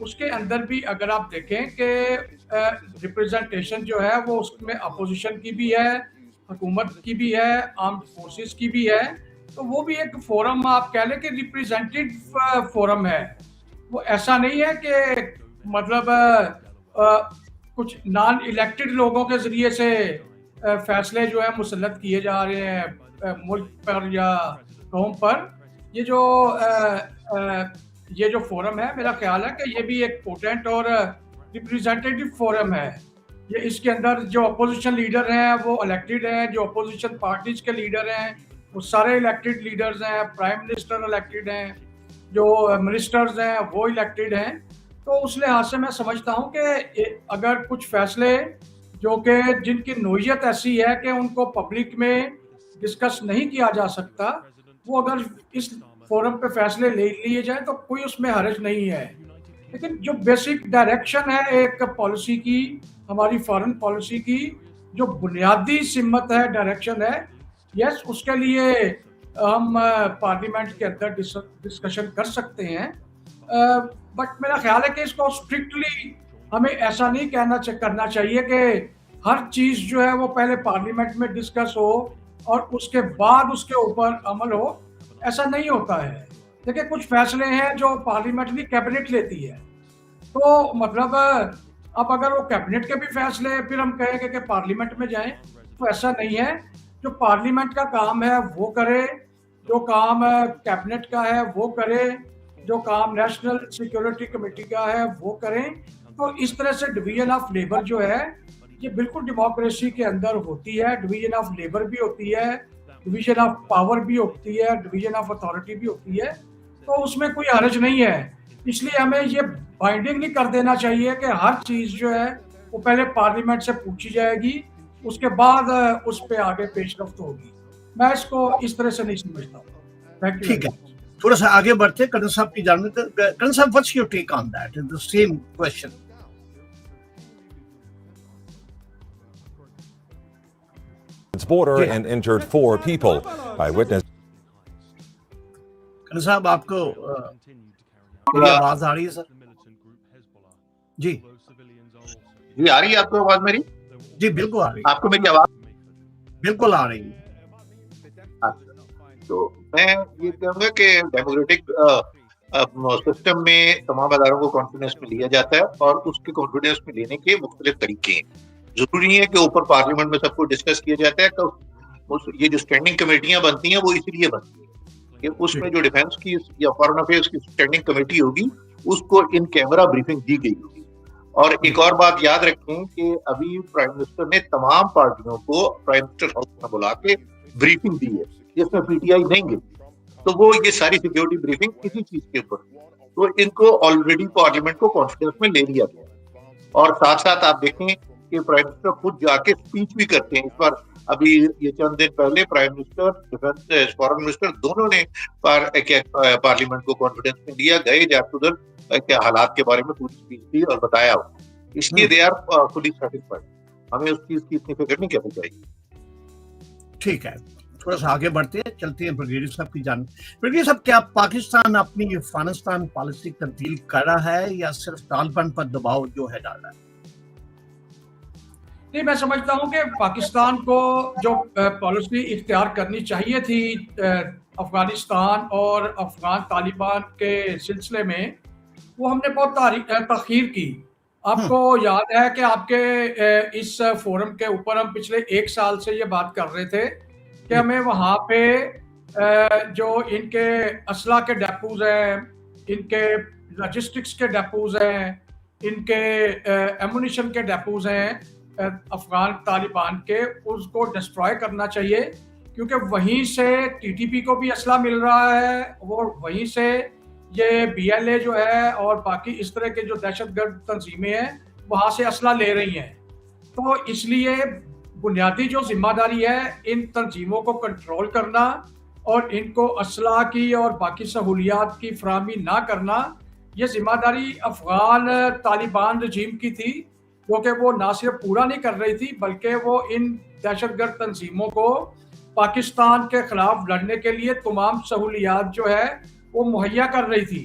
اس کے اندر بھی اگر آپ دیکھیں کہ ریپریزنٹیشن جو ہے وہ اس میں اپوزیشن کی بھی ہے, حکومت کی بھی ہے, آرمڈ فورسز کی بھی ہے, تو وہ بھی ایک فورم آپ کہہ لیں کہ ریپریزنٹیو فورم ہے. وہ ایسا نہیں ہے کہ مطلب کچھ نان الیکٹڈ لوگوں کے ذریعے سے فیصلے جو ہے مسلط کیے جا رہے ہیں ملک پر یا قوم پر. یہ جو فورم ہے میرا خیال ہے کہ یہ بھی ایک پوٹنٹ اور ریپریزنٹیٹیو فورم ہے. یہ اس کے اندر جو اپوزیشن لیڈر ہیں وہ الیکٹڈ ہیں, جو اپوزیشن پارٹیز کے لیڈر ہیں وہ سارے الیکٹڈ لیڈرز ہیں, پرائم منسٹر الیکٹڈ ہیں, جو منسٹرز ہیں وہ الیکٹڈ ہیں. تو اس لحاظ سے میں سمجھتا ہوں کہ اگر کچھ فیصلے جو کہ جن کی نوعیت ایسی ہے کہ ان کو پبلک میں ڈسکس نہیں کیا جا سکتا, وہ اگر اس فورم پہ فیصلے لے لیے جائیں تو کوئی اس میں حرج نہیں ہے. لیکن جو بیسک ڈائریکشن ہے ایک پالیسی کی, ہماری فارن پالیسی کی جو بنیادی سمت ہے, ڈائریکشن ہے, یس اس کے لیے ہم پارلیمنٹ کے اندر ڈسکشن کر سکتے ہیں. بٹ میرا خیال ہے کہ اس کو اسٹرکٹلی ہمیں ایسا نہیں کرنا چاہیے کہ ہر چیز جو ہے وہ پہلے پارلیمنٹ میں ڈسکس ہو اور اس کے بعد اس کے اوپر عمل ہو. ایسا نہیں ہوتا ہے. دیکھیں کچھ فیصلے ہیں جو پارلیمنٹری کیبنٹ لیتی ہے, تو مطلب اب اگر وہ کیبنٹ کے بھی فیصلے پھر ہم کہیں گے کہ پارلیمنٹ میں جائیں, تو ایسا نہیں ہے. جو پارلیمنٹ کا کام ہے وہ کرے, جو کام کیبنٹ کا ہے وہ کرے, جو کام نیشنل سیکیورٹی کمیٹی کا ہے وہ کریں. تو اس طرح سے ڈویژن آف لیبر جو ہے یہ بالکل ڈیموکریسی کے اندر ہوتی ہے. ڈویژن آف لیبر بھی ہوتی ہے, ڈویژن آف پاور بھی ہوتی ہے, ڈویژن آف اتھارٹی بھی ہوتی ہے. تو اس میں کوئی حرج نہیں ہے. اس لیے ہمیں یہ بائنڈنگ نہیں کر دینا چاہیے کہ ہر چیز جو ہے وہ پہلے پارلیمنٹ سے پوچھی جائے گی, اس کے بعد اس پہ آگے پیش رفت ہوگی. میں اس کو اس طرح سے نہیں سمجھتا ہوں. ٹھیک ہے, تھوڑا سا آگے بڑھتے ہیں کرن صاحب کی جانب. کرن صاحب, what's your take on that? It's the same question. its border and injured 4 people. Eyewitness. کرن صاحب آپ کو میری آواز آ رہی ہے سر؟ جی جی آ رہی ہے آپ کو آواز میری؟ جی بالکل آ رہی ہے. آپ کو میری آواز بالکل آ رہی ہے. تو میں یہ کہوں گا کہ ڈیموکریٹک سسٹم میں تمام اداروں کو کانفیڈنس میں لیا جاتا ہے, اور اس کے کانفیڈنس میں لینے کے مختلف طریقے ہیں. ضروری نہیں ہے کہ اوپر پارلیمنٹ میں سب کو ڈسکس کیا جاتا ہے. تو یہ جو اسٹینڈنگ کمیٹیاں بنتی ہیں وہ اس لیے بنتی ہیں کہ اس میں جو ڈیفینس کی یا فارن افیئرس کی اسٹینڈنگ کمیٹی ہوگی اس کو ان کیمرہ بریفنگ دی گئی ہوگی. اور ایک اور بات یاد رکھیں کہ ابھی پرائم منسٹر نے تمام پارٹیوں کو پرائم منسٹر ہاؤس میں بلا کے بریفنگ دی ہے, جس میں پی ٹی آئی نہیں گئی. تو وہ یہ ساری سیکیورٹی بریفنگ اسی چیز کے اوپر, تو ان کو آلریڈی پارلیمنٹ کو کانفیڈنس میں لے لیا گیا. اور ساتھ ساتھ آپ دیکھیں کہ پرائم منسٹر خود جا کے اسپیچ بھی کرتے ہیں. اس بار ابھی یہ چند دن پہلے prime minister, defence, foreign minister دونوں نے پارلیمنٹ کو کانفیڈنس میں لیا, گئے جاتے ادھر کے حالات کے بارے میں پوری اسپیچ دی اور بتایا. اس لیے دے آر فلی سیٹسفائڈ. ہمیں اس چیز کی اتنی فکر نہیں کرنی چاہیے. ٹھیک ہے, تھوڑا سا آگے بڑھتے ہیں, چلتے ہیں بریگیڈیئر صاحب کی جانب. بریگیڈیئر صاحب, کیا پاکستان اپنی افغانستان پالیسی تبدیل کر رہا ہے یا صرف طالبان پر دباؤ جو ہے ڈال رہا ہے؟ نہیں, میں سمجھتا ہوں کہ پاکستان کو جو پالیسی اختیار کرنی چاہیے تھی افغانستان اور افغان طالبان کے سلسلے میں, وہ ہم نے بہت تاخیر کی. آپ کو یاد ہے کہ آپ کے اس فورم کے اوپر ہم پچھلے 1 سال سے یہ بات کر رہے تھے کہ ہمیں وہاں پہ جو ان کے اسلحہ کے ڈیپوز ہیں, ان کے لاجسٹکس کے ڈیپوز ہیں, ان کے ایمونیشن کے ڈیپوز ہیں افغان طالبان کے, اس کو ڈسٹرائے کرنا چاہیے, کیونکہ وہیں سے ٹی ٹی پی کو بھی اسلحہ مل رہا ہے, وہ وہیں سے یہ بی ایل اے جو ہے اور باقی اس طرح کے جو دہشت گرد تنظیمیں ہیں وہاں سے اسلحہ لے رہی ہیں. تو اس لیے بنیادی جو ذمہ داری ہے ان تنظیموں کو کنٹرول کرنا اور ان کو اسلحہ کی اور باقی سہولیات کی فراہمی نہ کرنا, یہ ذمہ داری افغان طالبان رجیم کی تھی, کیونکہ وہ نہ صرف پورا نہیں کر رہی تھی بلکہ وہ ان دہشت گرد تنظیموں کو پاکستان کے خلاف لڑنے کے لیے تمام سہولیات جو ہے وہ مہیا کر رہی تھی.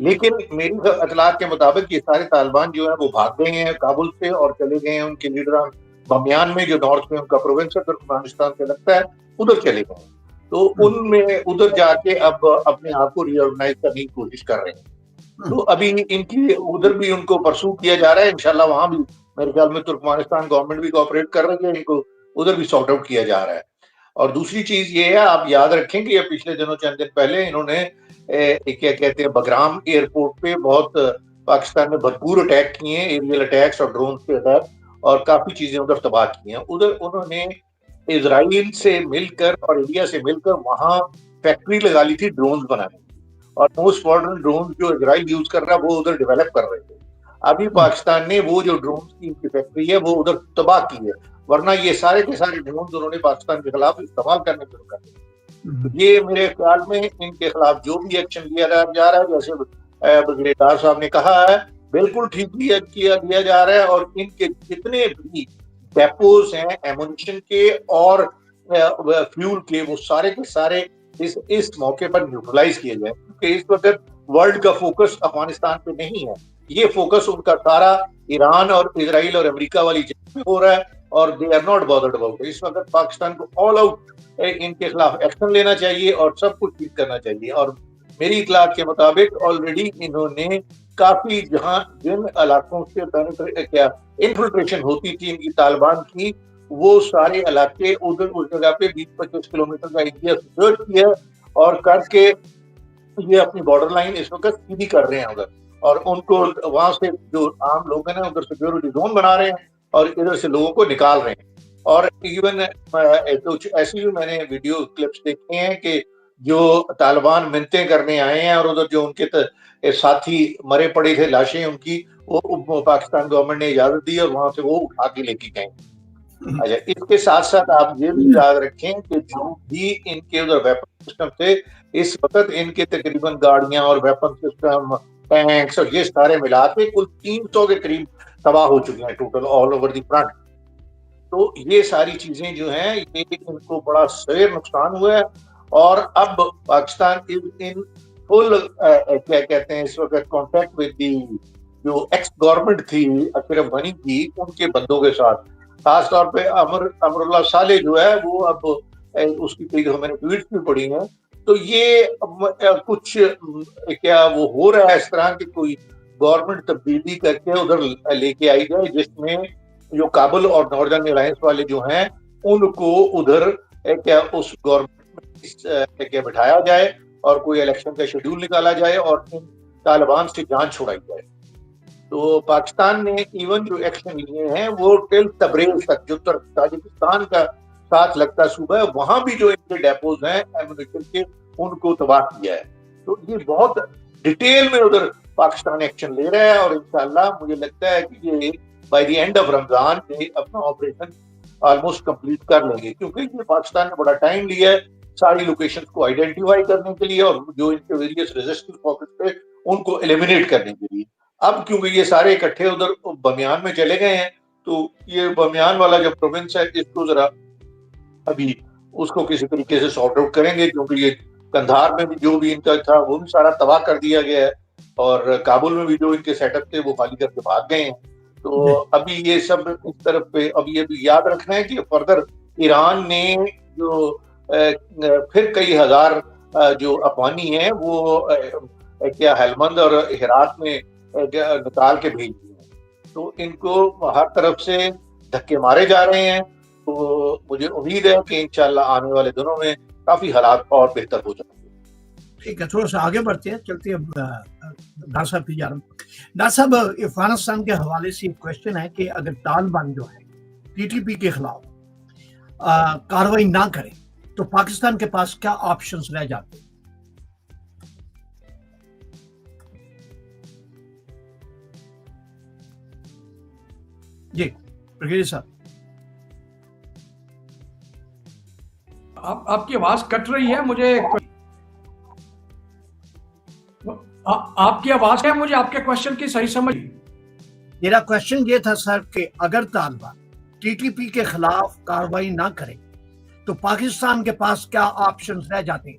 لیکن میری اطلاعات کے مطابق یہ سارے طالبان جو ہیں وہ بھاگ گئے ہیں کابل سے اور چلے گئے ہیں ان کے لیڈران بامیان میں جو نارتھ میں ان کا پروونس ہے ترکمانستان سے لگتا ہے ادھر چلے گئے ہیں. تو ان میں ادھر جا کے اب اپنے آپ کو ری آرگنائز کرنے کی کوشش کر رہے ہیں. تو ابھی ان کی ادھر بھی ان کو پرسو کیا جا رہا ہے, انشاءاللہ وہاں بھی میرے خیال میں ترکمانستان گورنمنٹ بھی کوآپریٹ کر رہی ہے, ان کو ادھر بھی سارٹ آؤٹ کیا جا رہا ہے. اور دوسری چیز یہ ہے آپ یاد رکھیں کہ یہ پچھلے دنوں چند دن پہلے انہوں نے کیا کہتے ہیں بگرام ایئرپورٹ پہ بہت پاکستان میں بھرپور اٹیک کیے ہیں, ایریل اٹیکس اور ڈرون کے اٹیک, اور کافی چیزیں ادھر تباہ کی ہیں. ادھر انہوں نے اسرائیل سے مل کر اور انڈیا سے مل کر وہاں فیکٹری لگا لی تھی ڈرونز بنانے کی, اور موسٹ ماڈرن ڈرون جو اسرائیل یوز کر رہا ہے وہ ادھر ڈیولپ کر رہے تھے. ابھی پاکستان نے وہ جو ڈرونز کی فیکٹری ہے وہ ادھر تباہ کی ہے, ورنہ یہ سارے کے سارے ڈرونز انہوں نے پاکستان کے خلاف استعمال کرنے شروع کر دیے. یہ میرے خیال میں ان کے خلاف جو بھی ایکشن لیا جا رہا ہے, جیسے برگیڈیئر ڈار صاحب نے کہا ہے, بالکل ٹھیک لیا جا رہا ہے. اور ان کے جتنے بھی ڈیپوز ہیں ایمونیشن کے اور فیول کے, وہ سارے کے سارے اس موقع پر نیوٹرلائز کیے جائیں, کیونکہ اس وقت ورلڈ کا فوکس افغانستان پہ نہیں ہے, یہ فوکس ان کا سارا ایران اور اسرائیل اور امریکہ والی جنگ میں ہو رہا ہے, اور they are not bothered about. اس وقت پاکستان کو آل آؤٹ ان کے خلاف ایکشن لینا چاہیے اور سب کچھ ٹھیک کرنا چاہیے. اور میری اطلاعات کے مطابق آلریڈی انہوں نے کافی جن علاقوں سے انفلٹریشن ہوتی تھی ان کی طالبان کی, وہ سارے علاقے ادھر اس جگہ پہ 20-25 کلومیٹر کا ایریا سیکیور کیا اور کر کے یہ اپنی بارڈر لائن اس وقت سیدھی کر رہے ہیں ادھر, اور ان کو وہاں سے جو عام لوگ ہیں ادھر سیکورٹی زون بنا رہے ہیں اور ادھر سے لوگوں کو نکال رہے ہیں. اور ایون ایسی بھی میں نے ویڈیو کلپس دیکھے ہیں کہ جو طالبان منتیں کرنے آئے ہیں اور ادھر جو ان کے ساتھی مرے پڑے تھے لاشیں ان کی, وہ پاکستان گورنمنٹ نے اجازت دی اور وہاں سے وہ اٹھا کے لے کے گئے. اچھا, اس کے ساتھ ساتھ آپ یہ بھی یاد رکھیں کہ جو بھی ان کے ادھر ویپن سسٹم تھے اس وقت ان کے تقریباً گاڑیاں اور ویپن سسٹم ٹینکس اور یہ سارے ملا کے کل 300 کے قریب تباہ ہو چکے ہیں total all over the front. تو یہ ساری چیزیں جو ہیں یہ ان کو بڑا سویر نقصان ہوا ہے, اور اب پاکستان ان فل کیا کہتے ہیں اس وقت کانٹیکٹ ود دی جو ایکس گورنمنٹ تھی اشرف غنی کی, ان کے بندوں کے ساتھ, خاص طور پہ امر اللہ صالح جو ہے وہ اب اس کی کئی میں نے ٹویٹس بھی پڑھی ہیں. تو یہ کچھ کیا وہ ہو رہا ہے اس طرح کی کوئی گورنمنٹ تبدیلی کر کے ادھر لے کے آئی جائے جس میں جو کابل اور ناردرن الائنس والے جو ہیں ان کو ادھر کیا اس گورنمنٹ میں کیا بٹھایا جائے اور کوئی الیکشن کا شیڈول نکالا جائے اور ان طالبان سے جان چھڑائی جائے. تو پاکستان نے ایون جو ایکشن لیے ہیں وہ ٹل تبریز تک جو تاجکستان کا ساتھ لگتا صوبہ ہے وہاں بھی جو ان کے ڈیپوز ہیں ایمونیشن کے ان کو تباہ کیا ہے. تو یہ بہت ڈیٹیل میں ادھر پاکستان ایکشن لے رہا ہے, اور انشاءاللہ مجھے لگتا ہے کہ یہ بائی دی اینڈ آف رمضان میں اپنا آپریشن آلموسٹ کمپلیٹ کر لیں گے, کیونکہ یہ پاکستان نے بڑا ٹائم لیا ہے ساری لوکیشن کو آئیڈینٹیفائی کرنے کے لیے اور جو ان کے ویریس ریزسٹنس پاکٹ تھے ان کو ایلیمینیٹ کرنے کے لیے. اب کیونکہ یہ سارے اکٹھے ادھر بامیان میں چلے گئے ہیں تو یہ بامیان والا جو پروونس ہے اس کو ذرا ابھی اس کو کسی طریقے سے سارٹ آؤٹ کریں گے, کیونکہ یہ کندھار میں بھی جو بھی ان کا تھا وہ بھی سارا تباہ کر دیا گیا ہے, اور کابل میں بھی جو ان کے سیٹ اپ تھے وہ خالی کر کے بھاگ گئے ہیں. تو ابھی یہ سب اس طرف پہ اب یہ بھی یاد رکھنا ہے کہ فردر ایران نے جو پھر کئی ہزار جو افغانی ہیں وہ کیا ہلمند اور ہرات میں نکال کے بھیج دیے ہیں. تو ان کو ہر طرف سے دھکے مارے جا رہے ہیں. تو مجھے امید ہے کہ انشاءاللہ آنے والے دنوں میں کافی حالات اور بہتر ہو جائیں گے. ٹھیک ہے, تھوڑا سا آگے بڑھتے ہیں, چلتے ہیں ڈاکٹر صاحب کی جانب. ڈاکٹر صاحب, افغانستان کے حوالے سے ایک کوشچن ہے کہ اگر طالبان جو ہے ٹی ٹی پی کے خلاف کاروائی نہ کرے تو پاکستان کے پاس کیا آپشنز رہ جاتے ہیں؟ جی برگیڈیئر صاحب. آپ کی آواز کٹ رہی ہے, مجھے آپ کی آواز ہے, مجھے آپ کے کوشچن کی صحیح سمجھ. میرا کوشچن یہ تھا سر کہ اگر طالبان ٹی ٹی پی کے خلاف کاروائی نہ کرے تو پاکستان کے پاس کیا آپشنز رہ جاتے ہیں؟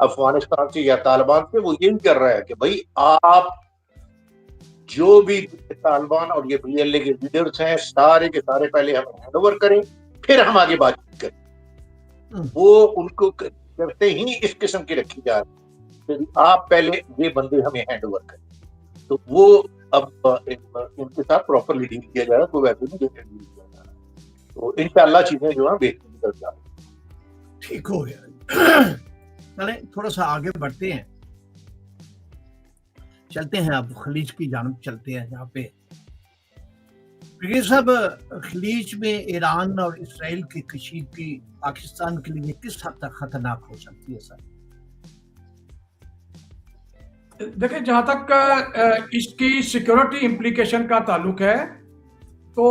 افغانستان سے یا طالبان سے، وہ یہی کر رہا ہے کہ بھائی آپ جو بھی طالبان اور یہ پی ایل اے کے لیڈرز ہیں سارے کے سارے پہلے ہم ہینڈ اوور کریں، پھر ہم آگے بات چیت کریں. وہ ان کو کرتے ہی اس قسم کی رکھی جا رہی ہے، آپ پہلے یہ بندے ہمیں ہینڈ اوور کریں. تو وہ اب ان کے ساتھ پراپرلی ڈیل کیا جا رہا ہے، تو ویسے بھی ڈیل کیا جا رہا ہے. تو انشاءاللہ چیزیں جو ہیں بہتری کر جا رہی ہیں. ٹھیک ہو گیا. چلیں تھوڑا سا آگے بڑھتے ہیں، چلتے ہیں اب خلیج کی جانب چلتے ہیں. جہاں پہ صاحب خلیج میں ایران اور اسرائیل کی کشیدگی پاکستان کے لیے کس حد تک خطرناک ہو سکتی ہے سر؟ دیکھیں جہاں تک اس کی سیکورٹی امپلیکیشن کا تعلق ہے تو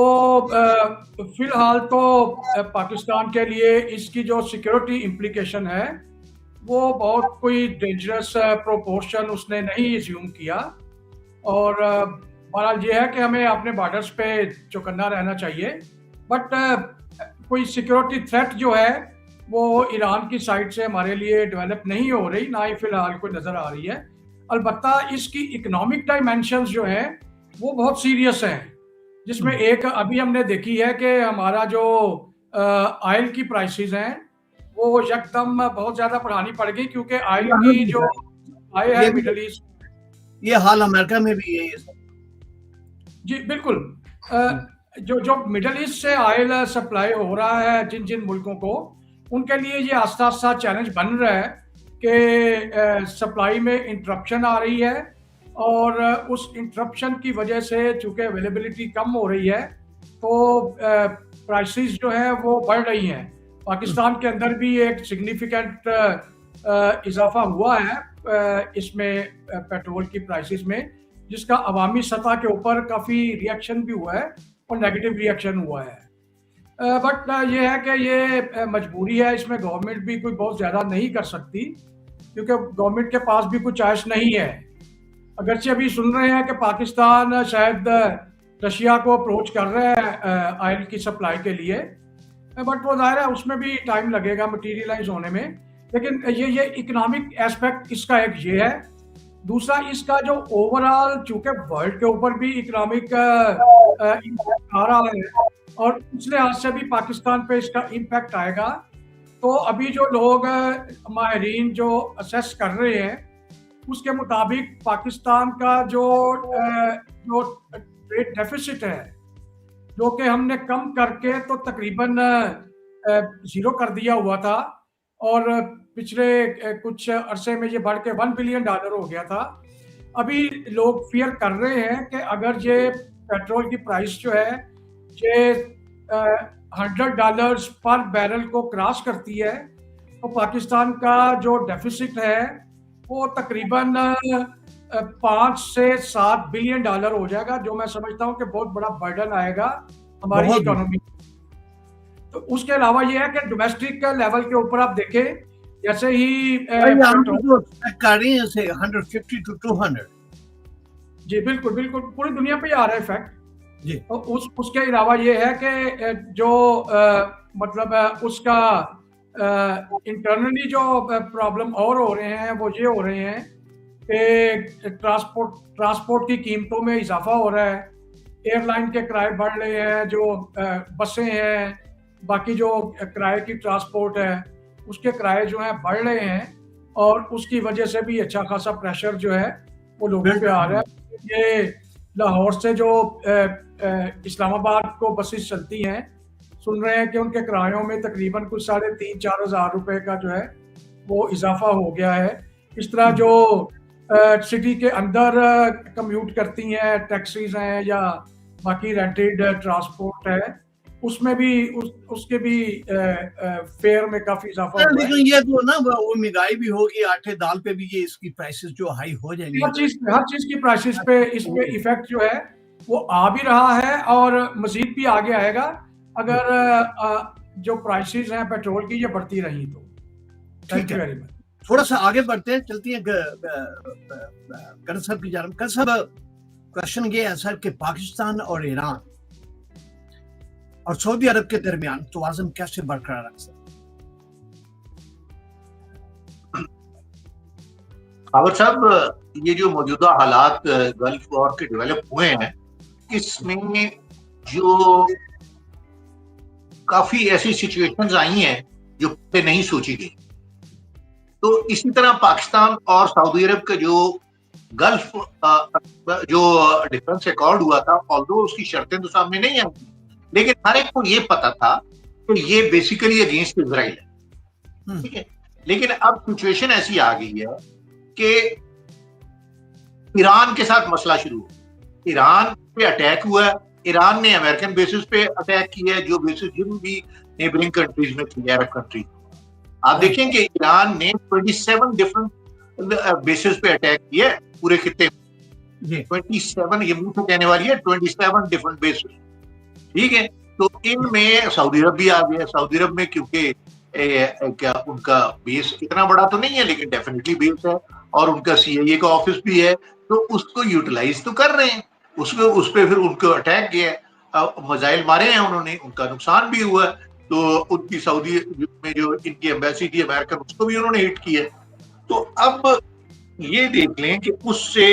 فی الحال تو پاکستان کے لیے اس کی جو سیکورٹی امپلیکیشن ہے وہ بہت کوئی ڈینجرس پروپورشن اس نے نہیں ایزیوم کیا، اور بہرحال یہ ہے کہ ہمیں اپنے بارڈرز پہ چوکنا رہنا چاہیے. بٹ کوئی سیکورٹی تھریٹ جو ہے وہ ایران کی سائڈ سے ہمارے لیے ڈیولپ نہیں ہو رہی، نہ ہی فی الحال کوئی نظر آ رہی ہے. البتہ اس کی اکنامک ڈائمینشنز جو ہیں وہ بہت سیریس ہیں، جس میں ایک ابھی ہم نے دیکھی ہے کہ ہمارا جو آئل کی پرائسز ہیں وہ یکدم بہت زیادہ بڑھانی پڑ گئی، کیونکہ آئل کی جو آئے ہے مڈل ایسٹ، یہ حال امریکہ میں بھی یہی ہے. جی بالکل. جو مڈل ایسٹ سے آئل سپلائی ہو رہا ہے جن ملکوں کو، ان کے لیے یہ آہستہ آہستہ چیلنج بن رہا ہے کہ سپلائی میں انٹرپشن آ رہی ہے، اور اس انٹرپشن کی وجہ سے چونکہ اویلیبلٹی کم ہو رہی ہے تو پرائسز جو ہیں وہ بڑھ رہی ہیں. پاکستان کے اندر بھی ایک سگنیفیکنٹ اضافہ ہوا ہے اس میں پیٹرول کی پرائسز میں، جس کا عوامی سطح کے اوپر کافی ریئیکشن بھی ہوا ہے اور نیگیٹو ریئیکشن ہوا ہے. بٹ یہ ہے کہ یہ مجبوری ہے، اس میں گورنمنٹ بھی کوئی بہت زیادہ نہیں کر سکتی، کیونکہ گورنمنٹ کے پاس بھی کوئی چوائس نہیں ہے. اگرچہ ابھی سن رہے ہیں کہ پاکستان شاید رشیا کو اپروچ کر رہا ہے آئل کی سپلائی کے لیے، بٹ وہ ظاہر ہے اس میں بھی ٹائم لگے گا مٹیریلائز ہونے میں. لیکن یہ اکنامک ایسپیکٹ اس کا ایک یہ ہے. دوسرا اس کا جو اوور آل چونکہ ورلڈ کے اوپر بھی اکنامک امپیکٹ آ رہا ہے، اور اس لحاظ سے بھی پاکستان پہ اس کا امپیکٹ آئے گا. تو ابھی جو لوگ ماہرین جو اسیس کر رہے ہیں اس کے مطابق پاکستان کا جو ٹریڈ ڈیفیسٹ ہے، جو کہ ہم نے کم کر کے تو تقریباً زیرو کر دیا ہوا تھا، اور پچھلے کچھ عرصے میں یہ بڑھ کے $1 بلین ہو گیا تھا. ابھی لوگ فیئر کر رہے ہیں کہ اگر یہ پیٹرول کی پرائس جو ہے یہ $100 پر بیرل کو کراس کرتی ہے تو پاکستان کا جو ڈیفیسٹ ہے وہ تقریباً $5 سے $7 بلین ہو جائے گا، جو میں سمجھتا ہوں کہ بہت بڑا برڈن آئے گا ہماری اکانومی. تو اس کے علاوہ یہ ہے کہ ڈومیسٹک لیول کے اوپر آپ دیکھیں، جیسے ہی کر رہی ہیں 150 to 200. جی بالکل بالکل پوری دنیا پہ آ رہا ہے افیکٹ. جی اس کے علاوہ یہ ہے کہ جو مطلب اس کا انٹرنلی جو پرابلم اور ہو رہے ہیں وہ یہ ہو رہے ہیں کہ ٹرانسپورٹ کی قیمتوں میں اضافہ ہو رہا ہے، ایئر لائن کے کرائے بڑھ رہے ہیں، جو بسیں ہیں، باقی جو کرائے کی ٹرانسپورٹ ہے اس کے کرائے جو ہیں بڑھ رہے ہیں، اور اس کی وجہ سے بھی اچھا خاصا پریشر جو ہے وہ لوگوں پہ آ رہا ہے. یہ لاہور سے جو اسلام آباد کو بسیں چلتی ہیں، سن رہے ہیں کہ ان کے کرایوں میں تقریباً کچھ 3,500-4 ہزار روپے کا جو ہے وہ اضافہ ہو گیا ہے. اس طرح جو سٹی کے اندر کمیوٹ کرتی ہیں، ٹیکسیز ہیں یا باقی رینٹڈ ٹرانسپورٹ ہے، اس میں بھی اس کے بھی فیئر میں کافی اضافہ ہوا ہے. لیکن یہ تو نا وہ مہنگائی بھی ہوگی، آٹے دال پہ بھی یہ اس کی پرائسز جو ہائی ہو جائیں گی. ہر چیز کی پرائسز پہ اس پہ ایفیکٹ جو ہے وہ آ بھی رہا ہے، اور مزید بھی آگے آئے گا اگر جو پرائسز ہیں پیٹرول کی یہ بڑھتی رہی تو. تھینک یو ویری مچ. تھوڑا سا آگے بڑھتے ہیں، چلتی ہیں کرن صاحب کی جانب. کرن صاحب کوشچن یہ ہے سر کہ پاکستان اور ایران اور سعودی عرب کے درمیان توازن کیسے برقرار رکھ سکتے؟ خاور صاحب یہ جو موجودہ حالات گلف وار کے ڈیولپ ہوئے ہیں اس میں جو کافی ایسی سچویشنز آئی ہیں جو پہلے نہیں سوچی گئی. تو اسی طرح پاکستان اور سعودی عرب کا جو گلف جو ڈیفنس ایکارڈ ہوا تھا although اس کی شرطیں تو سامنے نہیں آئی لیکن ہر ایک کو یہ پتا تھا کہ یہ بیسیکلی اگینسٹ اسرائیل ہے. ٹھیک ہے, لیکن اب سچویشن ایسی آ گئی ہے کہ ایران کے ساتھ مسئلہ شروع ہو. ایران پہ اٹیک ہوا ہے, ایران نے امریکن بیسز پہ اٹیک کیا ہے جو بیسز جن بھی نیبرنگ کنٹریز میں تھی, عرب کنٹریز. آپ دیکھیں کہ ایران نے 27 ڈفرنٹ بیسز پہ اٹیک کیا ہے پورے خطے میں. 27 یہ منہ سے کہنے والی ہے 27 ڈفرنٹ بیسز. ٹھیک ہے, تو ان میں سعودی عرب بھی آ گیا. سعودی عرب میں کیونکہ کیا ان کا بیس اتنا بڑا تو نہیں ہے لیکن ڈیفینیٹلی بیس ہے اور ان کا CIA کا آفس بھی ہے, تو اس کو یوٹیلائز تو کر رہے ہیں. اس پہ پھر ان کو اٹیک کیا ہے, میزائل مارے ہیں انہوں نے, ان کا نقصان بھی ہوا ہے. تو ان کی سعودی میں جو ان کی ایمبیسی تھی امریکن اس کو بھی انہوں نے ہٹ کیا. تو اب یہ دیکھ لیں کہ اس سے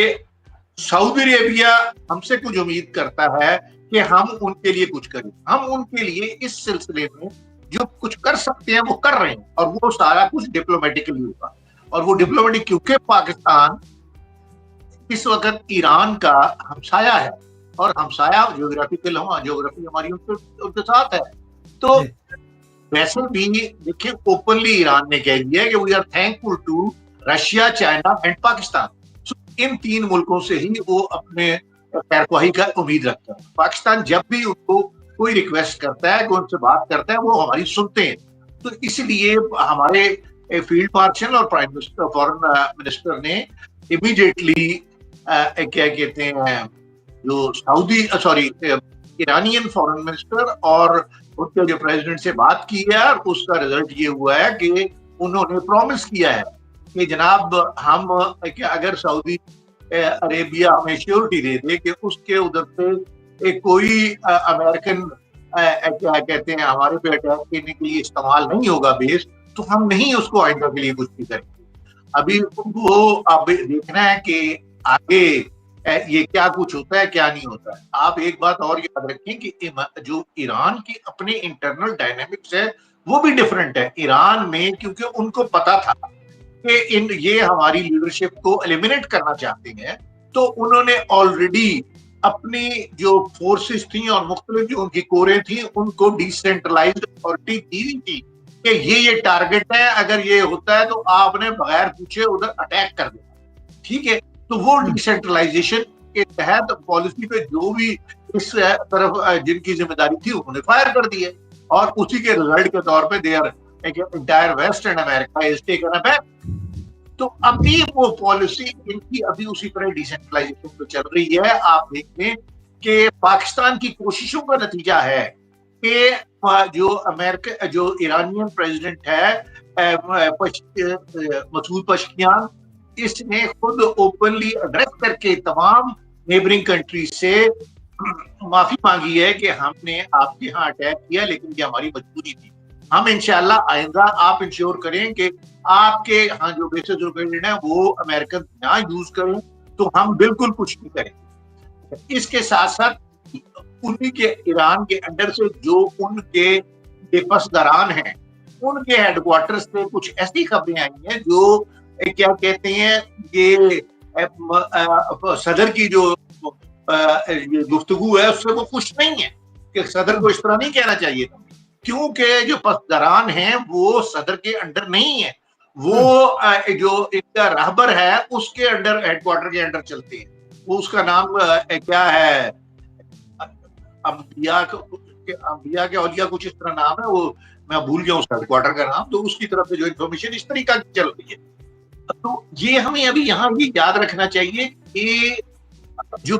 سعودی عربیہ ہم سے کچھ امید کرتا ہے کہ ہم ان کے لیے کچھ کریں. ہم ان کے لیے اس سلسلے میں جو کچھ کر سکتے ہیں وہ کر رہے ہیں اور وہ سارا کچھ ڈپلومیٹکلی ہوگا. اور وہ ڈپلومیٹک کیونکہ پاکستان اس وقت ایران کا ہمسایہ ہے اور ہمسایہ جغرافیکل جغرافی ہماری ان کے ساتھ ہے. تو ویسے بھی دیکھیں اوپنلی ایران نے کہہ دیا کہ we are thankful to Russia, China and Pakistan. ان 3 ملکوں سے ہی وہ اپنے خیرخواہی کا امید رکھتا ہے. پاکستان جب بھی ان کو کوئی ریکویسٹ کرتا ہے, کوئی ان سے بات کرتا ہے, وہ ہماری سنتے ہیں. تو اس لیے ہمارے فیلڈ مارشل اور پرائم منسٹر فارن منسٹر نے امیڈیٹلی کیا کہتے ہیں جو ایرانین فارن منسٹر اور ان کے جو پریزیڈنٹ سے بات کی ہے, اور اس کا رزلٹ یہ ہوا ہے کہ انہوں نے پرومس کیا ہے کہ جناب ہم اگر سعودی عربیہ ہمیں شیورٹی دے دے کہ اس کے ادھر سے کوئی امریکن کیا کہتے ہیں ہمارے پہ اٹیک کرنے کے لیے استعمال نہیں ہوگا بیس, تو ہم نہیں اس کو آئندہ کے لیے کچھ بھی کریں گے. ابھی وہ اب دیکھنا ہے کہ آگے یہ کیا کچھ ہوتا ہے کیا نہیں ہوتا ہے. آپ ایک بات اور یاد رکھیں کہ جو ایران کی اپنے انٹرنل ڈائنامکس ہے وہ بھی ڈفرینٹ ہے. ایران میں کیونکہ ان کو پتا تھا کہ یہ ہماری لیڈرشپ کو ایلیمینیٹ کرنا چاہتے ہیں, تو انہوں نے آلریڈی اپنی جو فورسز تھیں اور مختلف جو ان کی کوریں تھیں ان کو ڈیسینٹرلائزڈ اتھارٹی دی ہوئی تھی کہ یہ ٹارگٹ ہے, اگر یہ ہوتا ہے تو آپ نے بغیر پوچھے ادھر اٹیک کر دینا. ٹھیک ہے, تو وہ ڈیسینٹرلائزیشن کے تحت پالیسی پہ جو بھی اس طرف جن کی ذمہ داری تھی انہوں نے فائر کر دی ہے, اور اسی کے ریزلٹ کے طور پہ the entire West and America is taken aback. تو ابھی وہ پالیسی ان کی ابھی اسی طرح ڈیسینٹرلائزیشن پہ چل رہی ہے. آپ دیکھیں کہ پاکستان کی کوششوں کا نتیجہ ہے کہ جو ایرانین پریزیڈنٹ ہے مسعود پشکیان, اس نے خود اوپنلی ایڈریس کر کے تمام نیبرنگ کنٹریز سے معافی مانگی ہے کہ ہم نے آپ کے ہاں اٹیک کیا لیکن یہ ہماری مجبوری تھی. ہم انشاءاللہ آئندہ آپ انشور کریں کہ آپ کے ہاں جو بیسز لوکیٹڈ ہیں وہ امریکن نہ یوز کریں, تو ہم بالکل کچھ نہیں کریں. اس کے ساتھ ساتھ انہی کے ایران کے انڈر سے جو ان کے پسداران ہیں ان کے ہیڈ کوارٹر سے کچھ ایسی خبریں آئی ہیں جو کیا کہتے ہیں یہ صدر کی جو گفتگو ہے اس سے وہ خوش نہیں ہے کہ صدر کو اس طرح نہیں کہنا چاہیے تھا, کیونکہ جو پسداران ہیں وہ صدر کے انڈر نہیں ہے, وہ جو ان کا رہبر ہے اس کے انڈر ہیڈ کوارٹر کے انڈر چلتے ہیں. وہ اس کا نام کیا ہے, انبیاء کے اولیاء کچھ اس طرح نام ہے, وہ میں بھول گیا اس ہیڈ کوارٹر کا نام. تو اس کی طرف سے جو انفارمیشن اس طریقہ کی چل رہی ہے, تو یہ ہمیں ابھی یہاں بھی یاد رکھنا چاہیے کہ جو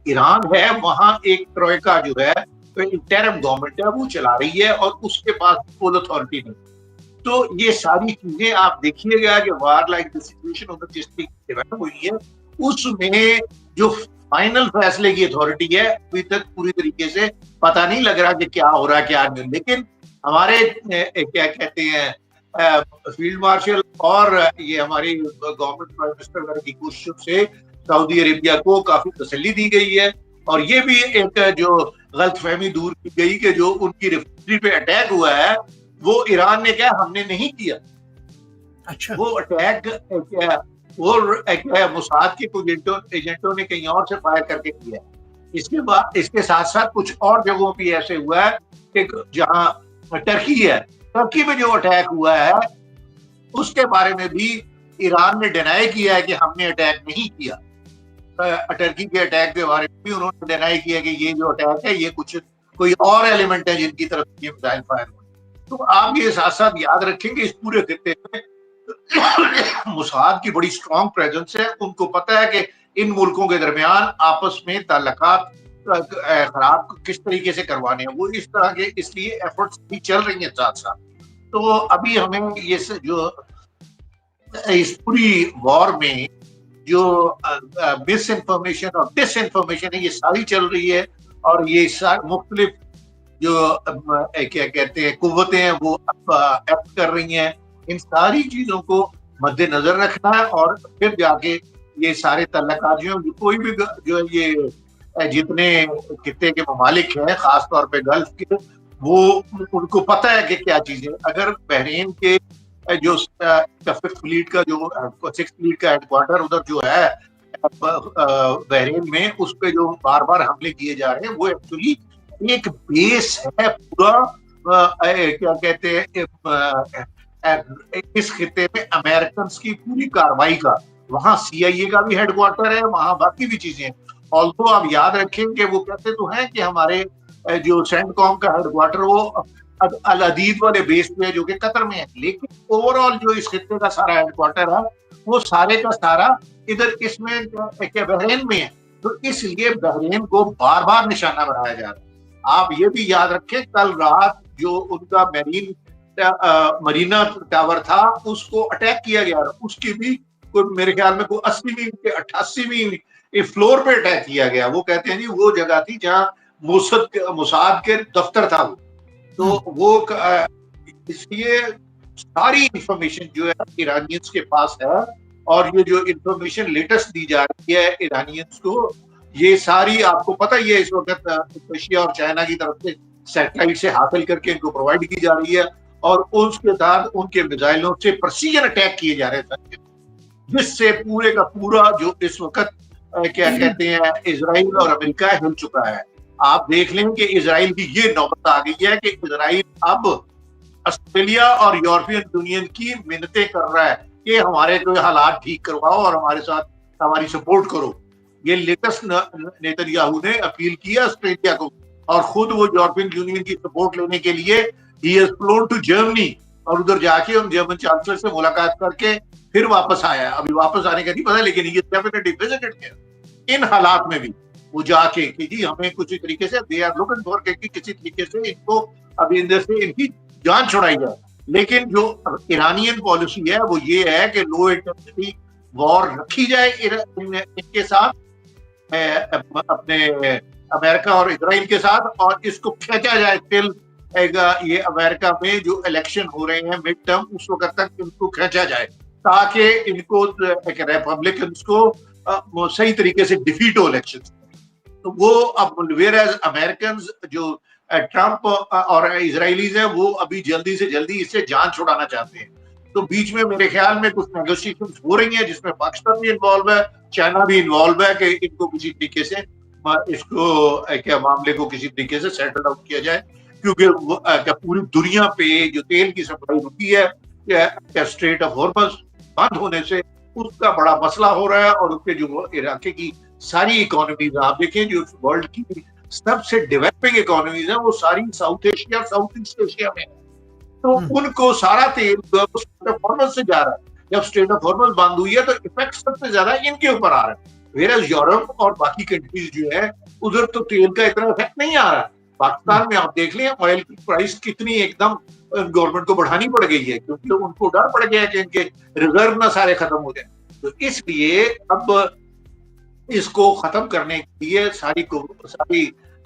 ایران ہے وہاں ایک ٹروئکا جو ہے انٹرم گورنمنٹ ہے وہ چلا رہی ہے اور اس کے پاس فل اتھارٹی نہیں. تو یہ ساری چیزیں آپ دیکھیے گا کہ وار لائک سچویشن ادھر جس طریقے سے ڈیولپ ہوئی ہے اس میں جو فائنل فیصلے کی اتھارٹی ہے ابھی تک پوری طریقے سے پتہ نہیں لگ رہا کہ کیا ہو رہا ہے کیا نہیں. لیکن ہمارے کیا کہتے ہیں فیلڈ مارشل اور یہ ہماری گورنمنٹ پرائم منسٹر کی کوششوں سے سعودی عربیہ کو کافی تسلی دی گئی ہے. اور یہ بھی ایک جو غلط فہمی دور کی گئی کہ جو ان کی ریفائنری پہ اٹیک ہوا ہے وہ ایران نے کیا ہم نے نہیں کیا. اچھا وہ اٹیک وہ موساد کے ایجنٹوں نے کہیں اور سے فائر کر کے کیا. اس کے بعد اس کے ساتھ ساتھ کچھ اور جگہوں پہ ایسے ہوا ہے کہ جہاں ٹرکی ہے, ٹرکی میں جو اٹیک ہوا ہے اس کے بارے میں بھی ایران نے ڈینائی کیا ہے کہ ہم نے اٹیک نہیں کیا. ٹرکی کے اٹیک کے بارے میں بھی انہوں نے ڈینائی کیا کہ یہ جو اٹیک ہے یہ کچھ کوئی اور ایلیمنٹ ہے جن کی طرف یہ میزائل فائر ہوئے. تو آپ یہ ساتھ ساتھ یاد رکھیں کہ اس پورے خطے میں موساد کی بڑی اسٹرانگ پریزنس ہے. ان کو پتہ ہے کہ ان ملکوں کے درمیان آپس میں تعلقات خراب کس طریقے سے کروانے ہیں. وہ اس طرح کے اس لیے ایفرٹس بھی چل رہی ہیں ساتھ ساتھ. تو ابھی ہمیں یہ جو اس پوری وار میں جو مس انفارمیشن اور ڈس انفارمیشن ہے یہ ساری چل رہی ہے, اور یہ مختلف جو کیا کہتے ہیں قوتیں ہیں وہ ایکٹ کر رہی ہیں. ان ساری چیزوں کو مد نظر رکھنا ہے اور پھر جا کے یہ سارے تعلقات جو کوئی بھی جو یہ جتنے خطے کے ممالک ہیں خاص طور پہ گلف کے, وہ ان کو پتہ ہے کہ کیا چیزیں. اگر بحرین کے جو ففتھ فلیٹ کا جو سکس فلیٹ کا ہیڈ کوارٹر ادھر جو ہے بحرین میں, اس پہ جو بار بار حملے کیے جا رہے ہیں وہ ایکچولی ایک بیس ہے پورا کیا کہتے ہیں اس خطے میں امریکنز کی پوری کاروائی کا. وہاں سی آئی اے کا بھی ہیڈ کوارٹر ہے, وہاں باقی بھی چیزیں ہیں. آلدو آپ یاد رکھیں کہ وہ کہتے تو ہیں کہ ہمارے جو سینٹ کام کا ہیڈ کوارٹر وہ العدید والے بیس پہ ہے جو کہ قطر میں ہے, لیکن اوور آل جو اس خطے کا سارا ہیڈ کوارٹر ہے وہ سارے کا سارا ادھر اس میں بحرین میں ہے. تو اس لیے بحرین کو بار بار نشانہ بنایا جا رہا ہے. آپ یہ بھی یاد رکھیں کل رات جو ان کا مرینا ٹاور تھا اس کو اٹیک کیا گیا, اس کی بھی کوئی میرے خیال میں کوئی 80ویں 88ویں فلور پہ اٹیک کیا گیا. وہ کہتے ہیں جی وہ جگہ تھی جہاں موساد کے دفتر تھا وہ. تو وہ اس لیے ساری انفارمیشن جو ہے ایرانینز کے پاس ہے, اور یہ جو انفارمیشن لیٹسٹ دی جا رہی ہے ایرانینز کو یہ ساری آپ کو پتہ ہی ہے اس وقت رشیا اور چائنا کی طرف سے سیٹلائٹ سے حاصل کر کے ان کو پرووائڈ کی جا رہی ہے, اور اس کے بعد ان کے میزائلوں سے پرسیجن اٹیک کیے جا رہے تھے, جس سے پورے کا پورا جو اس وقت کیا کہتے ہیں اسرائیل اور امریکہ ہل چکا ہے. آپ دیکھ لیں کہ اسرائیل کی یہ نوبت آ گئی ہے کہ اسرائیل اب آسٹریلیا اور یورپین یونین کی منتیں کر رہا ہے کہ ہمارے کوئی حالات ٹھیک کرواؤ اور ہمارے ساتھ ہماری سپورٹ کرو. یہ لیٹسٹ نیتن نے اپیل کیا آسٹریلیا کو, اور خود وہ یورپین یونین کی سپورٹ لینے کے لیے he has flown to Germany, اور ادھر جا کے ان جرمن چانسلر سے ملاقات کر کے پھر واپس آیا. ابھی واپس آنے کا نہیں پتا, لیکن یہ ڈیفینیٹلی وزٹڈ کیا ان حالات میں بھی وہ جا کے کہ جی ہمیں کچھ طریقے سے دے آر لوکنگ فار کہ کسی طریقے سے ان کو ابھی اندر سے ان کی جان چھڑائی جائے. لیکن جو ایرانین پالیسی ہے وہ یہ ہے کہ لو انٹینسٹی وار رکھی جائے ان کے ساتھ, اپنے امریکہ اور اسرائیل کے ساتھ, اور اس کو کھینچا جائے ٹل یہ امریکہ میں جو الیکشن ہو رہے ہیں مڈ ٹرم اس وقت تک ان کو کھینچا جائے تاکہ ان کو ریپبلکنز کو صحیح طریقے سے ڈیفیٹ ہو الیکشن. تو وہ اب ویئر ایز امریکنز جو ٹرمپ اور اسرائیلیز ہیں وہ ابھی جلدی سے جلدی اس سے جان چھڑانا چاہتے ہیں. تو بیچ میں میرے خیال میں کچھ نیگوشیشنز ہو رہی ہیں جس میں پاکستان بھی انوالو ہے, چائنا بھی انوالو ہے کہ ان کو کسی طریقے سے اس کو کیا معاملے کو کسی طریقے سے سیٹل آؤٹ کیا جائے, کیونکہ پوری دنیا پہ جو تیل کی سپلائی ہوتی ہے اسٹریٹ آف ہارمز بند ہونے سے اس کا بڑا مسئلہ ہو رہا ہے, اور اس کے جو علاقے کی ساری اکانومیز آپ دیکھیں جو ورلڈ کی سب سے ڈیولپنگ اکانومیز ہیں وہ ساری South Asia South East Asia میں, تو ان کو سارا تیل اسٹریٹ آف ہارمز سے جا رہا ہے. جب اسٹریٹ آف ہارمز بند ہوئی ہے تو افیکٹ سب سے زیادہ ان کے اوپر آ رہا ہے, ویئرز یورپ اور باقی کنٹریز جو ہے ادھر تو تیل کا اتنا افیکٹ نہیں آ رہا. پاکستان میں آپ دیکھ لیں آئل کی پرائس کتنی ایک دم گورنمنٹ کو بڑھانی پڑ گئی ہے کیونکہ ان کو ڈر پڑ گیا کہ ان کے ریزرو نہ سارے ختم ہو جائیں. تو اس لیے اب اس کو ختم کرنے کے لیے ساری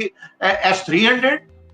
S-300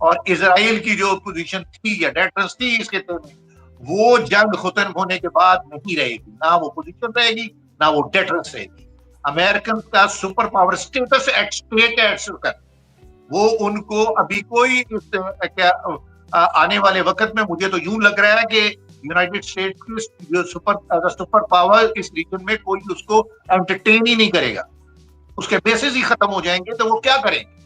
اور اسرائیل کی جو پوزیشن تھی یا ڈیٹرنس تھی اس خطے میں وہ جنگ ختم ہونے کے بعد نہیں رہے گی، نہ وہ پوزیشن رہے گی نہ وہ ڈیٹرنس رہے گی. امریکن کا super power status at stake ہے وہ ان کو ابھی کوئی آنے والے وقت میں مجھے تو یوں لگ رہا ہے کہ یونائٹڈ اسٹیٹس جو سپر پاور اس ریجن میں کوئی اس کو انٹرٹین ہی نہیں کرے گا، اس کے بیسز ہی ختم ہو جائیں گے تو وہ کیا کریں گے.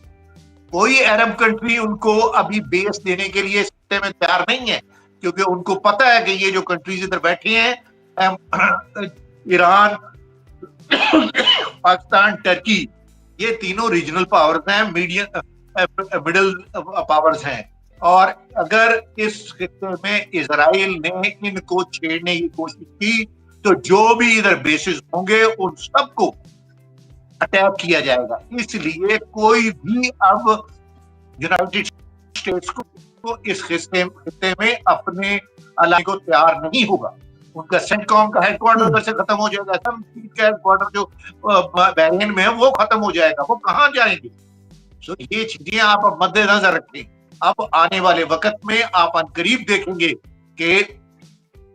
کوئی عرب کنٹری ان کو ابھی بیس دینے کے لیے اس خطے میں تیار نہیں ہے، کیونکہ ان کو پتا ہے کہ یہ جو کنٹریز ادھر بیٹھے ہیں ایران، پاکستان، ٹرکی، یہ تینوں ریجنل پاورز ہیں، مڈل پاورز ہیں، اور اگر اس خطے میں اسرائیل نے ان کو چھیڑنے کی کوشش کی تو جو بھی ادھر بیسز ہوں گے ان سب کو اٹیک کیا جائے گا. اس لیے کوئی بھی اب یونائٹڈ اسٹیٹس کو اس خطے میں اپنے علاقے کو تیار نہیں ہوگا. ان کا سینٹ کام کا ہیڈ کوارٹر سے ختم ہو جائے گا، سم کا ہیڈ کوارٹر جو بحرین میں ہے وہ ختم ہو جائے گا، وہ کہاں جائیں گے. یہ چیزیں آپ مد نظر رکھیں. اب آنے والے وقت میں آپ عنقریب دیکھیں گے کہ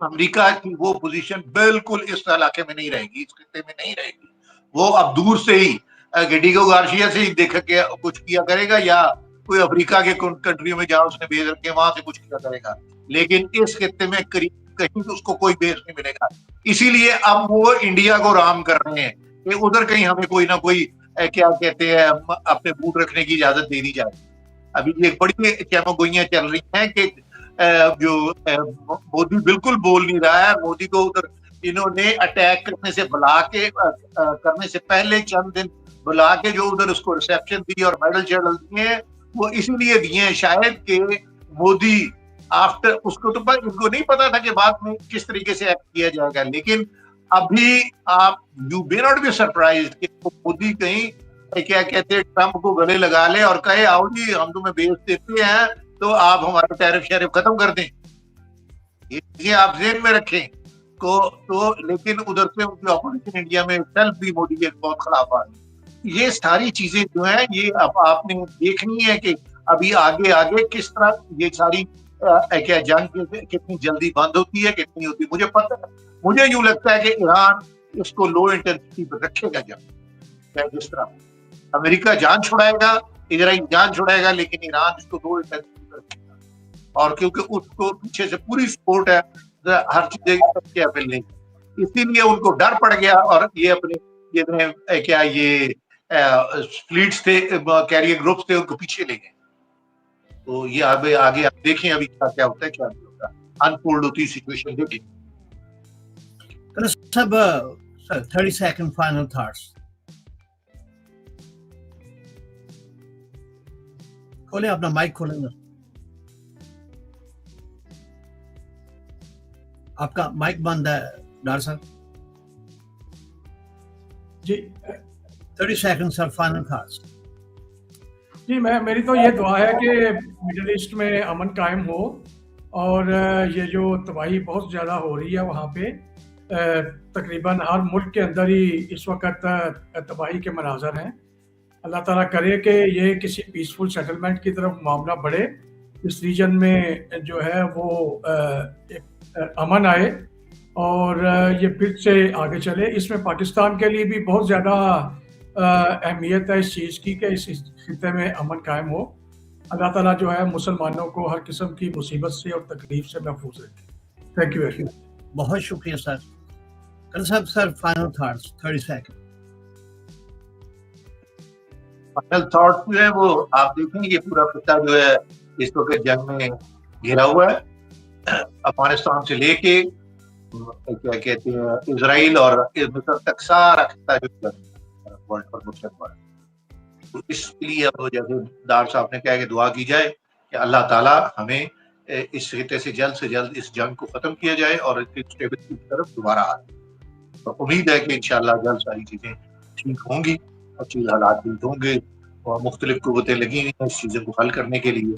امریکہ کی وہ پوزیشن بالکل اس علاقے میں نہیں رہے گی، اس خطے میں نہیں رہے گی. وہ اب دور سے ہی گڈیگو گارشیا سے ہی دیکھ کے کچھ کیا کرے گا، یا کوئی افریقہ کے کنٹریوں میں جہاں اس نے بیس رکھے وہاں سے کچھ کیا کرے گا، لیکن اس خطے میں قریب کہیں اس کو کوئی بیس نہیں ملے گا. اسی لیے اب وہ انڈیا کو رام کر رہے ہیں کہ ادھر کہیں ہمیں کوئی نہ کوئی کیا کہتے ہیں اپنے بوٹ رکھنے کی اجازت دے دی جائے. ابھی ایک بڑی چیمو گوئیاں چل رہی ہیں کہ جو مودی بالکل بول نہیں رہا ہے. مودی کو ادھر انہوں نے اٹیک کرنے سے کرنے سے پہلے چند دن بلا کے جو ادھر اس کو ریسیپشن دی اور میڈل شیڈل دیے ہیں وہ اسی لیے دیے ہیں شاید کہ مودی آفٹر اس کو تو ان کو نہیں پتا تھا کہ بعد میں کس طریقے سے ایکٹ کیا جائے گا. لیکن ابھی آپ you be not be surprised کہ مودی کہیں کیا کہتے ہیں ٹرمپ کو گلے لگا لے اور کہے آؤ جی ہم تمہیں بیس دیتے ہیں تو آپ ہمارے ٹیرف شیرف ختم کر دیں. یہ چیزیں آپ ذہن میں رکھیں تو لیکن ادھر سے ان کی اپوزیشن انڈیا میں سیلف بھی مودی کے بہت خلاف آ رہی. یہ ساری چیزیں جو ہیں یہ اب آپ نے دیکھنی ہے کہ ابھی آگے کس طرح یہ ساری کیا جنگ کتنی جلدی بند ہوتی ہے کتنی ہوتی ہے. مجھے پتہ ہے، مجھے یوں لگتا ہے کہ ایران اس کو لو انٹینسٹی پہ رکھے گا جنگ. جس طرح امریکہ جان چھڑائے گا، اسرائیل جان چھڑائے گا، لیکن ایران اس کو لو انٹینسٹی پہ رکھے گا. اور کیونکہ اس کو پیچھے سے پوری سپورٹ ہے ہر چیز کیا ملنے کی، اسی لیے ان کو ڈر پڑ گیا اور یہ اپنے کیا یہ فلیٹس تھے، کیریئر گروپس تھے، ان کو پیچھے لے گئے. تو یہ آگے آپ دیکھیں ابھی کیا ہوتا ہے، کیا نہیں ہوتا، انفولڈ ہوتی سچویشن دیکھیں. سب 30 سیکنڈ فائنل تھاٹس. کھولیں اپنا مائک کھولیں گا. آپ کا مائک بند ہے ڈاکٹر صاحب. جی 30 سیکنڈ سر فائنل تھاٹس. جی میری تو یہ دعا ہے کہ مڈل ایسٹ میں امن قائم ہو، اور یہ جو تباہی بہت زیادہ ہو رہی ہے وہاں پہ تقریباً ہر ملک کے اندر ہی اس وقت تباہی کے مناظر ہیں. اللہ تعالیٰ کرے کہ یہ کسی پیسفل سیٹلمنٹ کی طرف معاملہ بڑھے، اس ریجن میں جو ہے وہ امن آئے اور یہ پھر سے آگے چلے. اس میں پاکستان کے لیے بھی بہت زیادہ اہمیت ہے اس چیز کی کہ اس خطے میں امن قائم ہو. اللہ تعالیٰ جو ہے مسلمانوں کو ہر قسم کی مصیبت سے اور تکلیف سے محفوظ رکھے. Thank you very much. بہت شکریہ سر. کل صاحب sir final thoughts 30 second. Final thoughts جو ہے وہ آپ دیکھیں گے پورا خطہ جو ہے اس وقت جنگ میں گھرا ہوا ہے. افغانستان سے لے کے کیا کہتے ہیں اسرائیل اور مصر تک سارا خطہ جو ورلڈ پر مسلم ہوا ہے. تو اس لیے اب جیسے ڈاکٹر صاحب نے کہا کہ دعا کی جائے کہ اللہ تعالیٰ ہمیں اس خطے سے جلد اس جنگ کو ختم کیا جائے اور اسٹیبلٹی کی طرف دوبارہ آ جائے. تو امید ہے کہ انشاءاللہ جلد ساری چیزیں ٹھیک ہوں گی، اچھی حالات ٹھیک ہوں گے، اور مختلف قوتیں لگی ہوئی ہیں اس چیزوں کو حل کرنے کے لیے.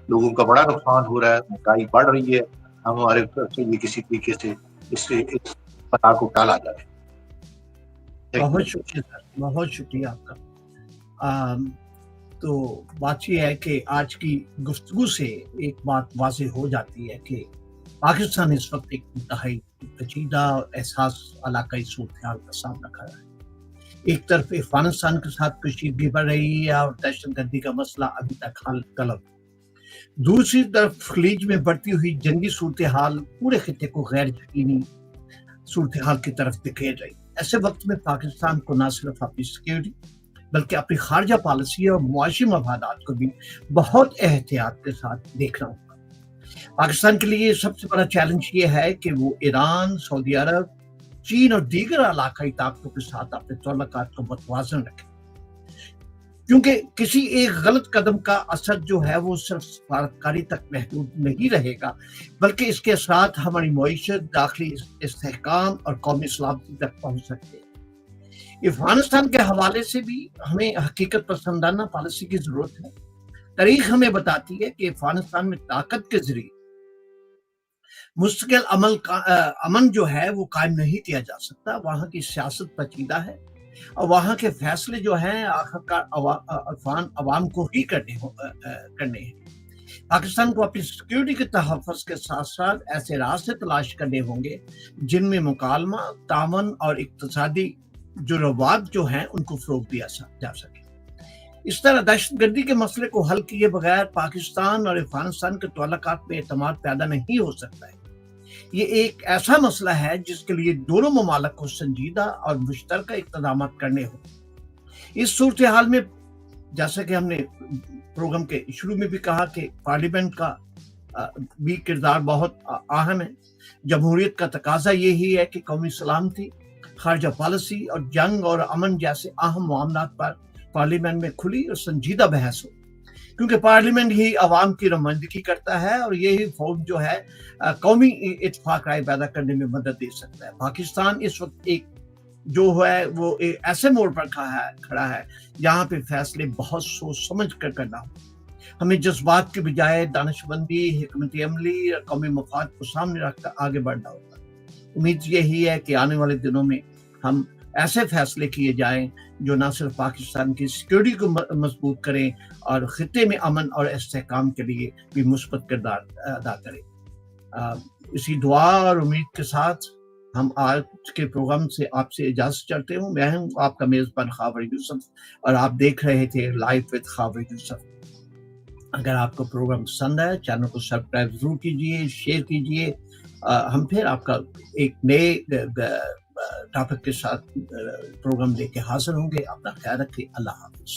لوگوں کا بڑا نقصان ہو رہا ہے، مہنگائی بڑھ رہی ہے. ہمارے طرف سے یہ کسی طریقے سے اس پتہ کو ٹالا جائے. بہت شکریہ سر، بہت شکریہ آپ کا. تو بات یہ ہے کہ آج کی گفتگو سے ایک بات واضح ہو جاتی ہے کہ پاکستان اس وقت ایک انتہائی پیچیدہ اور احساس علاقائی صورتحال کا سامنا کر رہا ہے. ایک طرف افغانستان کے ساتھ کشیدگی بڑھ رہی ہے اور دہشت گردی کا مسئلہ ابھی تک حل طلب. دوسری طرف خلیج میں بڑھتی ہوئی جنگی صورتحال پورے خطے کو غیر یقینی صورتحال کی طرف دھکیل رہی. ایسے وقت میں پاکستان کو نہ صرف اپنی سیکیورٹی بلکہ اپنی خارجہ پالیسی اور معاشی مفادات کو بھی بہت احتیاط کے ساتھ دیکھنا ہوگا. پاکستان کے لیے سب سے بڑا چیلنج یہ ہے کہ وہ ایران، سعودی عرب، چین اور دیگر علاقائی طاقتوں کے ساتھ اپنے تعلقات کو متوازن رکھے، کیونکہ کسی ایک غلط قدم کا اثر جو ہے وہ صرف سفارتکاری تک محدود نہیں رہے گا، بلکہ اس کے اثرات ہماری معیشت، داخلی استحکام اور قومی سلامتی تک پہنچ سکتے ہیں. افغانستان کے حوالے سے بھی ہمیں حقیقت پسندانہ پالیسی کی ضرورت ہے. تاریخ ہمیں بتاتی ہے کہ افغانستان میں طاقت کے ذریعے مستقل امن جو ہے وہ قائم نہیں کیا جا سکتا. وہاں کی سیاست پیچیدہ ہے اور وہاں کے فیصلے جو ہیں آخرکار عوام کو ہی کرنے ہیں. پاکستان کو اپنی سیکیورٹی کے تحفظ کے ساتھ ساتھ ایسے راستے تلاش کرنے ہوں گے جن میں مکالمہ، تعاون اور اقتصادی جو روابط جو ہیں ان کو فروغ دیا جا سکے. اس طرح دہشت گردی کے مسئلے کو حل کیے بغیر پاکستان اور افغانستان کے تعلقات میں اعتماد پیدا نہیں ہو سکتا ہے. یہ ایک ایسا مسئلہ ہے جس کے لیے دونوں ممالک کو سنجیدہ اور مشترکہ اقدامات کرنے ہوں. اس صورتحال میں جیسا کہ ہم نے پروگرام کے شروع میں بھی کہا کہ پارلیمنٹ کا بھی کردار بہت اہم ہے. جمہوریت کا تقاضا یہی ہے کہ قومی سلامتی، خارجہ پالیسی اور جنگ اور امن جیسے اہم معاملات پر پارلیمنٹ میں کھلی اور سنجیدہ بحث ہو، کیونکہ پارلیمنٹ ہی عوام کی نمائندگی کرتا ہے اور یہی فورم جو ہے قومی اتفاق رائے پیدا کرنے میں مدد دے سکتا ہے. پاکستان اس وقت ایک جو ہے وہ ایسے موڑ پر کھڑا ہے جہاں پہ فیصلے بہت سوچ سمجھ کر کرنا ہو. ہمیں جذبات کے بجائے دانشمندی، حکمت عملی اور قومی مفاد کو سامنے رکھ کر آگے بڑھنا ہوگا. امید یہی ہے کہ آنے والے دنوں میں ہم ایسے فیصلے کیے جائیں جو نہ صرف پاکستان کی سیکیورٹی کو مضبوط کریں اور خطے میں امن اور استحکام کے لیے بھی مثبت کردار ادا کریں. اسی دعا اور امید کے ساتھ ہم آج کے پروگرام سے آپ سے اجازت چاہتے ہوں. میں ہوں آپ کا میزبان خاور یوسف اور آپ دیکھ رہے تھے لائف وتھ خاور یوسف. اگر آپ کو پروگرام پسند ہے چینل کو سبسکرائب ضرور کیجیے، شیئر کیجیے. ہم پھر آپ کا ایک نئے ٹاپک کے ساتھ پروگرام لے کے حاضر ہوں گے. اپنا خیال رکھیے. اللہ حافظ.